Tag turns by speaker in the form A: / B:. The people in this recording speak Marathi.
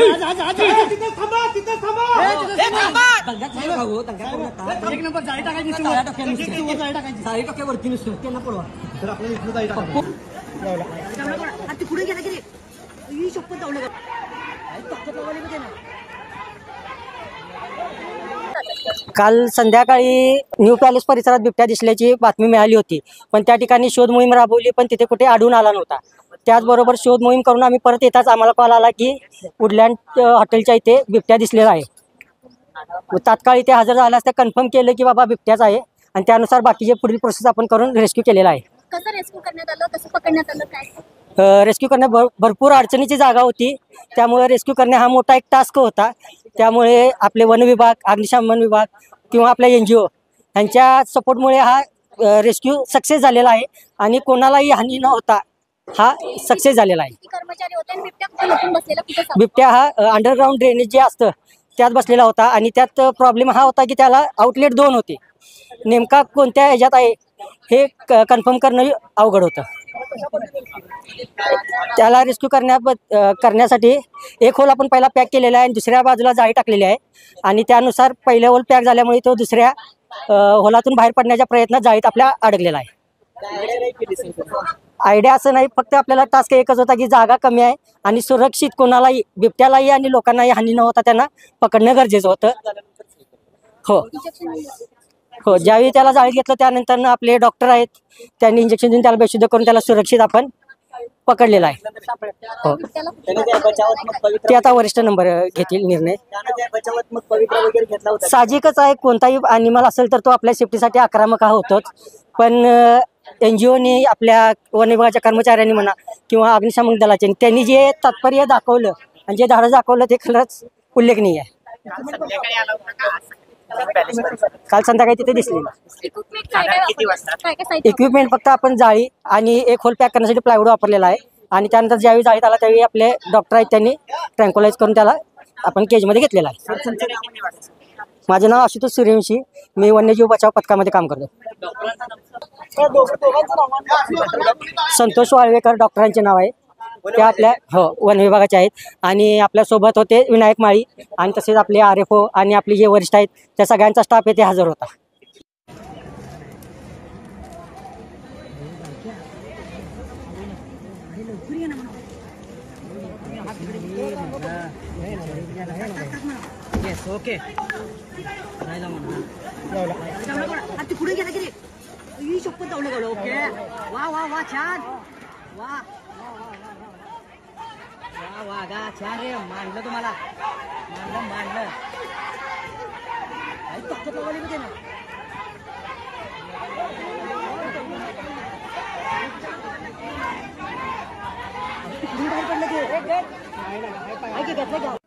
A: एक नंबर जाळी टाकायची, जाळी टाक्यावरती नुसतं त्यांना पळवा. तर आपल्याला इथलं जाळी टाकायची. पुढे गेला की शपथ जाऊ. काल संध्याकाळी न्यू पॅलेस परिसरात बिबट्या दिसल्याची बातमी मिळाली होती, पण त्या ठिकाणी शोध मोहीम राबवली, पण तिथे कुठे आढळून आला नव्हता. त्याचबरोबर शोध मोहीम करून आम्ही परत येताच आम्हाला कॉल आला की वुडलँड हॉटेलच्या इथे बिबट्या दिसलेला आहे. तात्काळ इथे हजर झाल्यास ते कन्फर्म केलं की बाबा बिबट्याच आहे, आणि त्यानुसार बाकीचे पुढील प्रोसेस आपण करून रेस्क्यू केलेला आहे.
B: कसं रेस्क्यू करण्यात आलं, कसं पकडण्यात आलं, काय
A: रेस्क्यू करणे भरपूर अडचणीची जागा होती, त्यामुळे रेस्क्यू करणे हा मोठा एक टास्क होता. त्यामुळे आपले वन विभाग, अग्निशमन विभाग किंवा आपल्या NGO यांच्या सपोर्टमुळे हा रेस्क्यू सक्सेस झालेला आहे, आणि कोणालाही हानी न होता हा सक्सेस झालेला आहे.
B: कर्मचारी होते आणि बिबट्या कुठे लपून बसलेला, कुठे
A: बिबट्या हा अंडरग्राऊंड ड्रेनेज जे असतं त्यात बसलेला होता, आणि त्यात प्रॉब्लेम हा होता की त्याला आउटलेट 2 होते. नेमका कोणत्या ह्याच्यात आहे हे कन्फर्म करणं अवघड होतं. त्याला रेस्क्यू करण्यासाठी एक होल आपण पहिला पॅक केलेला आहे आणि दुसऱ्या बाजूला जाळी टाकलेली आहे, आणि त्यानुसार पहिला होल पॅक झाल्यामुळे तो दुसऱ्या होलातून बाहेर पडण्याच्या प्रयत्नात जाळीत आपल्या अडकलेला आहे. आयडिया असं नाही, फक्त आपल्याला टास्क एकच होता की जागा कमी आहे आणि सुरक्षित कोणालाही, बिबट्यालाही आणि लोकांनाही हानी न होता त्यांना पकडणं गरजेचं होतं. हो हो, ज्यावेळी त्याला जाळीत घेतलं त्यानंतर आपले डॉक्टर आहेत, त्यांनी इंजेक्शन देऊन त्याला बेशुद्ध करून त्याला सुरक्षित आपण पकडलेला आहे. हो, ते आता वरिष्ठ नंबर घेतील निर्णय. साहजिकच आहे, कोणताही अॅनिमल असेल तर तो आपल्या सेफ्टीसाठी आक्रमक हा होतोच, पण NGOने, आपल्या वन विभागाच्या कर्मचाऱ्यांनी म्हणा किंवा अग्निशमन दलाचे, त्यांनी जे तात्पर्य दाखवलं आणि जे धाडस दाखवलं ते खरंच उल्लेखनीय आहे. काल संध्याकाळी तिथे दिसली. इक्विपमेंट फक्त आपण जाळी आणि एक होल पॅक करण्यासाठी प्लायवूड वापरलेला आहे, आणि त्यानंतर ज्यावेळी जाळीत आला त्यावेळी आपले डॉक्टर आहेत त्यांनी ट्रँक्युलाइज करून त्याला आपण केजमध्ये घेतलेला आहे. माझं नाव आशुतोष सूर्यवंशी, मी वन्यजीव बचाव पथकामध्ये काम करतो. संतोष वाळवेकर डॉक्टरांचे नाव आहे, ते आपल्या वन विभागाचे आहेत, आणि आपल्यासोबत होते विनायक माळी, आणि तसेच आपले RFO आणि आपले जे वरिष्ठ आहेत त्या सगळ्यांचा स्टाफ येथे हजर होता. ओके, पुढे गेला की शपथ जाऊ. ओके, वा वा वा, छान, वा वा छान रे, मांडलं तुम्हाला, मांडलं. पडलं ते